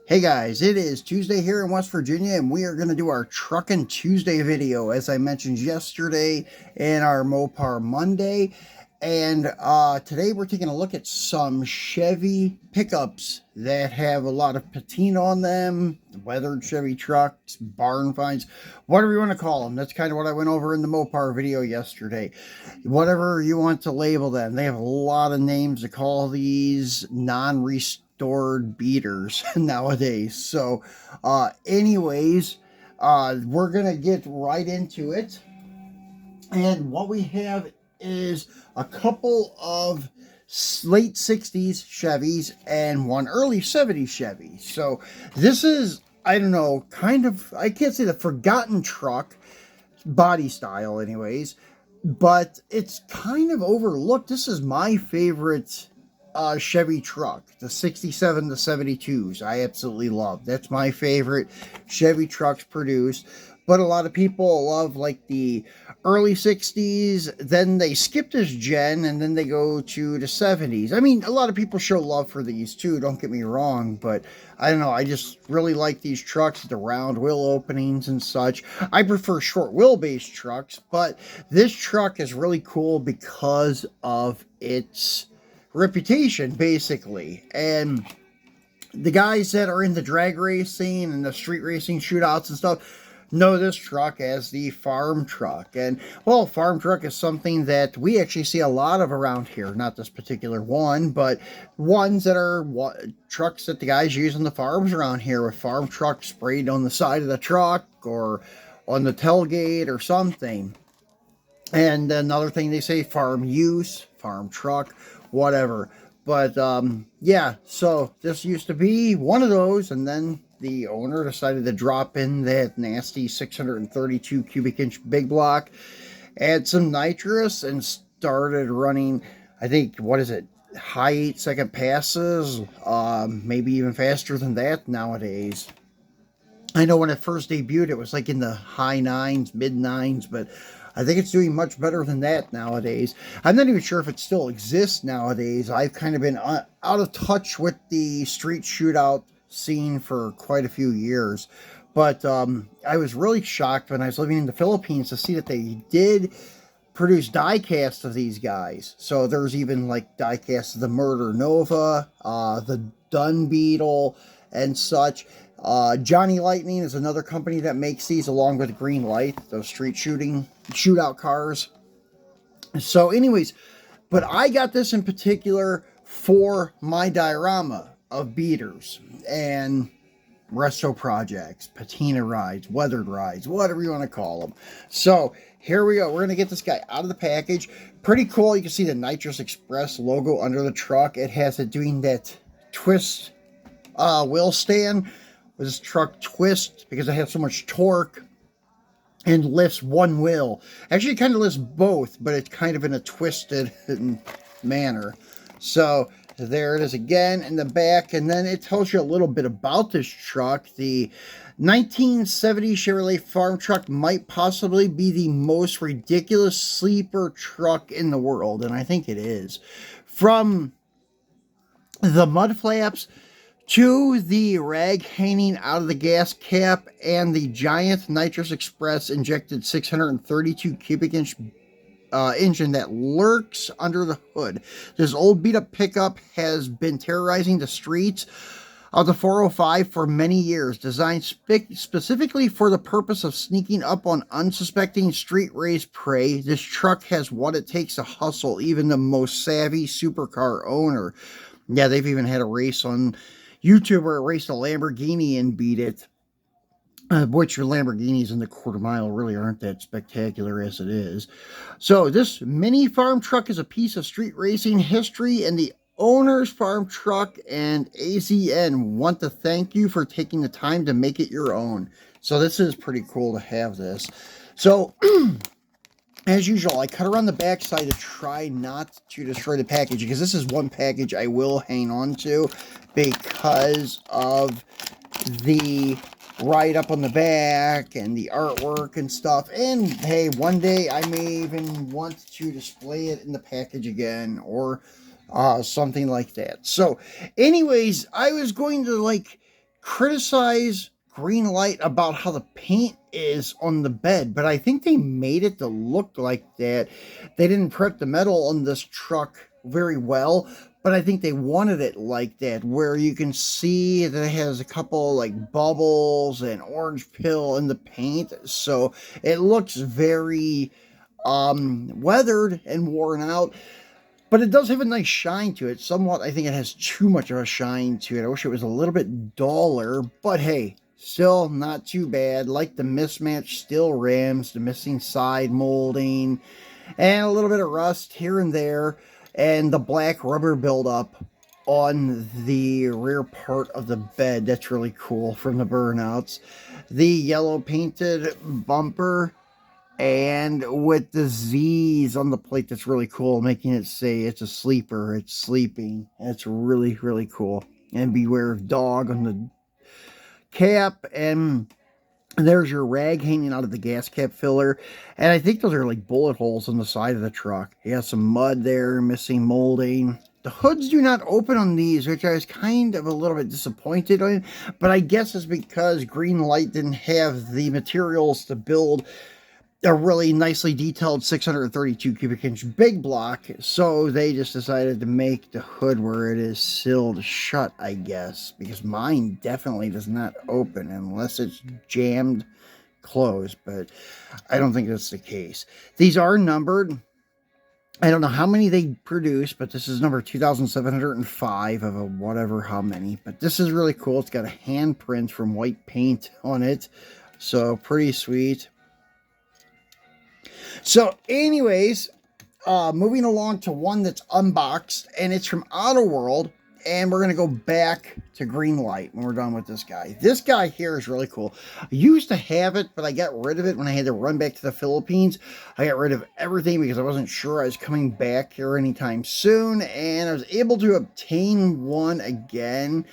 Hey guys, it is Tuesday here in West Virginia, and we are going to do our Truckin' Tuesday video, as I mentioned yesterday, and our Mopar Monday. And today we're taking a look at some Chevy pickups that have a lot of patina on them, weathered Chevy trucks, barn finds, whatever you want to call them. That's kind of what I went over in the Mopar video yesterday. Whatever you want to label them. They have a lot of names to call these non-restored beaters nowadays. So anyways, we're going to get right into it. And what we have is a couple of late 60s Chevys and one early 70s Chevy. So this is, I don't know, kind of, I can't say the forgotten truck, body style anyways, but it's kind of overlooked. This is my favorite Chevy truck, the 67 to 72s. I absolutely love. That's my favorite Chevy trucks produced. But a lot of people love like the early 60s, then they skip this gen and then they go to the 70s. I mean, a lot of people show love for these too, don't get me wrong, but I don't know, I just really like these trucks, the round wheel openings and such. I prefer short wheelbase trucks, but this truck is really cool because of its reputation, basically. And the guys that are in the drag racing and the street racing shootouts and stuff know this truck as the farm truck. And well, farm truck is something that we actually see a lot of around here. Not this particular one, but ones that are trucks that the guys use on the farms around here, with farm truck sprayed on the side of the truck or on the tailgate or something. And another thing they say, farm use, farm truck, whatever. But yeah, so this used to be one of those, and then the owner decided to drop in that nasty 632 cubic inch big block, add some nitrous, and started running, I think, what is it, high 8-second passes, maybe even faster than that nowadays. I know when it first debuted, it was like in the high 9s, mid 9s, but I think it's doing much better than that nowadays. I'm not even sure if it still exists nowadays. I've kind of been out of touch with the street shootout scene for quite a few years. But I was really shocked when I was living in the Philippines to see that they did produce diecast of these guys. So there's even like diecast of the Murder Nova, the Dun Beetle, and such. Johnny Lightning is another company that makes these, along with Greenlight, those street shootout cars. So anyways, but I got this in particular for my diorama of beaters and resto projects, patina rides, weathered rides, whatever you want to call them. So here we go. We're going to get this guy out of the package. Pretty cool. You can see the Nitrous Express logo under the truck. It has it doing that twist wheel stand. This truck twists because it has so much torque and lifts one wheel. Actually, it kind of lifts both, but it's kind of in a twisted manner. So there it is again in the back, and then it tells you a little bit about this truck. The 1970 Chevrolet farm truck might possibly be the most ridiculous sleeper truck in the world, and I think it is. From the mud flaps to the rag hanging out of the gas cap and the giant Nitrous Express injected 632 cubic inch engine that lurks under the hood. This old beat up pickup has been terrorizing the streets of the 405 for many years. Designed specifically for the purpose of sneaking up on unsuspecting street race prey, this truck has what it takes to hustle even the most savvy supercar owner. Yeah, they've even had a race on YouTube where it raced a Lamborghini and beat it. Which your Lamborghinis in the quarter mile really aren't that spectacular as it is. So this mini farm truck is a piece of street racing history, and the owner's farm truck and AZN want to thank you for taking the time to make it your own. So this is pretty cool to have this. So as usual, I cut around the back side to try not to destroy the package, because this is one package I will hang on to because of the write up on the back and the artwork and stuff. And hey, one day I may even want to display it in the package again, or something like that. So anyways, I was going to like criticize Greenlight about how the paint is on the bed, but I think they made it to look like that. They didn't prep the metal on this truck very well, but I think they wanted it like that, where you can see that it has a couple like bubbles and orange peel in the paint, so it looks very weathered and worn out. But it does have a nice shine to it. Somewhat, I think it has too much of a shine to it. I wish it was a little bit duller, but hey, still not too bad. Like the mismatched steel rims, the missing side molding, and a little bit of rust here and there, and the black rubber buildup on the rear part of the bed. That's really cool from the burnouts. The yellow painted bumper, and with the Z's on the plate, that's really cool, making it say it's a sleeper, it's sleeping. That's really, really cool. And beware of dog on the cap, and there's your rag hanging out of the gas cap filler. And I think those are like bullet holes on the side of the truck. You got some mud there, missing molding. The hoods do not open on these, which I was kind of a little bit disappointed in, but I guess it's because Greenlight didn't have the materials to build a really nicely detailed 632 cubic inch big block, so they just decided to make the hood where it is sealed shut, I guess, because mine definitely does not open unless it's jammed closed, but I don't think that's the case. These are numbered. I don't know how many they produce, but this is number 2705 of a whatever how many, but this is really cool. It's got a handprint from white paint on it, so pretty sweet. So anyways, moving along to one that's unboxed, and it's from Autoworld, and we're going to go back to Greenlight when we're done with this guy. This guy here is really cool. I used to have it, but I got rid of it when I had to run back to the Philippines. I got rid of everything because I wasn't sure I was coming back here anytime soon, and I was able to obtain one again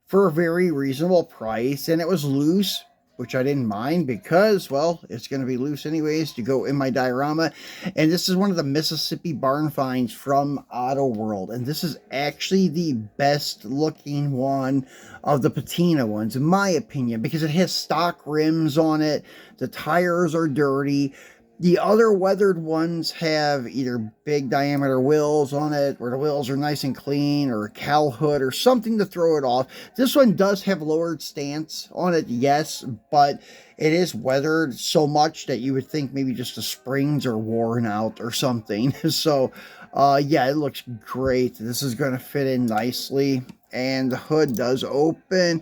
for a very reasonable price, and it was loose, which I didn't mind because, well, it's going to be loose anyways to go in my diorama. And this is one of the Mississippi barn finds from Autoworld. And this is actually the best looking one of the patina ones, in my opinion, because it has stock rims on it. The tires are dirty. The other weathered ones have either big diameter wheels on it, where the wheels are nice and clean, or a cowl hood, or something to throw it off. This one does have lowered stance on it, yes, but it is weathered so much that you would think maybe just the springs are worn out or something. So, yeah, it looks great. This is going to fit in nicely, and the hood does open.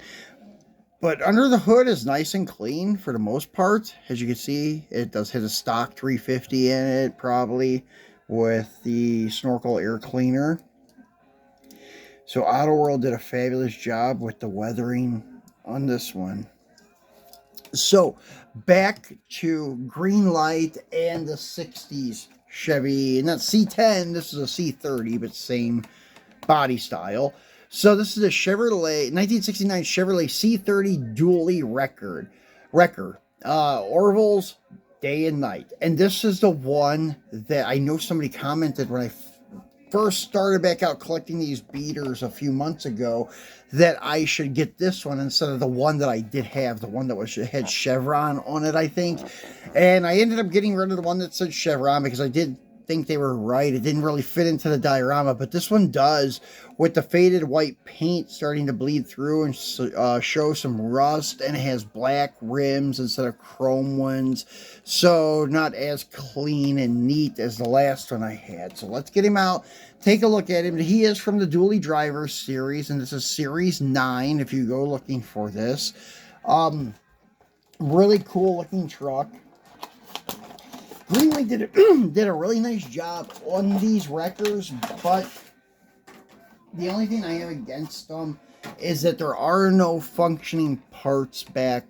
But under the hood is nice and clean for the most part. As you can see, it does hit a stock 350 in it, probably, with the snorkel air cleaner. So Autoworld did a fabulous job with the weathering on this one. So back to Greenlight and the 60s Chevy. Not C10, this is a C30, but same body style. So this is a Chevrolet, 1969 Chevrolet C30 dually wrecker. Orville's Day and Night. And this is the one that I know somebody commented when I first started back out collecting these beaters a few months ago, that I should get this one instead of the one that I did have, the one that had Chevron on it, I think. And I ended up getting rid of the one that said Chevron because I did think they were right. It didn't really fit into the diorama, but this one does, with the faded white paint starting to bleed through and show some rust, and it has black rims instead of chrome ones, so not as clean and neat as the last one I had. So let's get him out, take a look at him. He is from the Dually Drivers series, and this is Series 9 if you go looking for this. Really cool looking truck. Greenlight did a really nice job on these wreckers, but the only thing I have against them is that there are no functioning parts back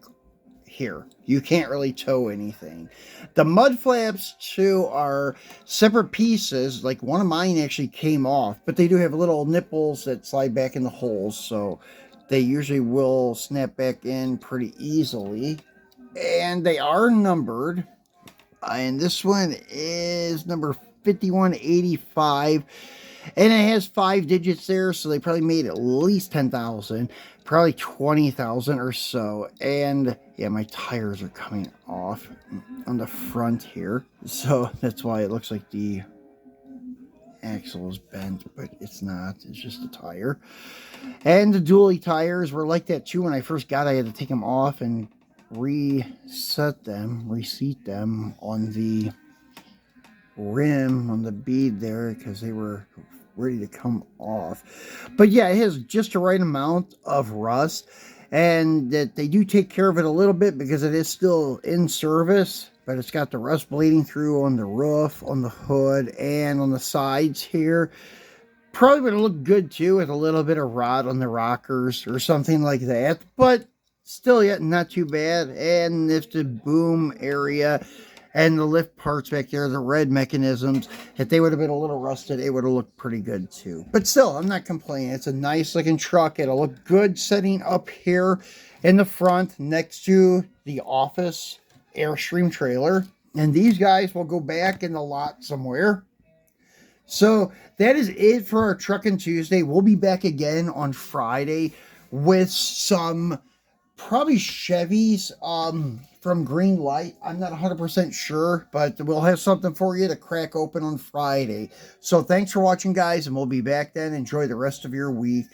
here. You can't really tow anything. The mud flaps, too, are separate pieces. Like, one of mine actually came off, but they do have little nipples that slide back in the holes, so they usually will snap back in pretty easily. And they are numbered. And this one is number 5185. And it has 5 digits there, so they probably made at least 10,000, probably 20,000 or so. And yeah, my tires are coming off on the front here, so that's why it looks like the axle is bent, but it's not. It's just a tire. And the dually tires were like that too. When I first got it, I had to take them off and reseat them on the rim, on the bead there, because they were ready to come off. But yeah, it has just the right amount of rust, and that they do take care of it a little bit because it is still in service, but it's got the rust bleeding through on the roof, on the hood, and on the sides here. Probably would have looked good too with a little bit of rot on the rockers or something like that, but still yet not too bad. And if the boom area and the lift parts back there, the red mechanisms, if they would have been a little rusted, it would have looked pretty good too. But still, I'm not complaining. It's a nice looking truck. It'll look good setting up here in the front next to the office Airstream trailer. And these guys will go back in the lot somewhere. So that is it for our Truckin' Tuesday. We'll be back again on Friday with some probably Chevys from Greenlight. I'm not 100% sure, but we'll have something for you to crack open on Friday. So thanks for watching, guys, and we'll be back then. Enjoy the rest of your week.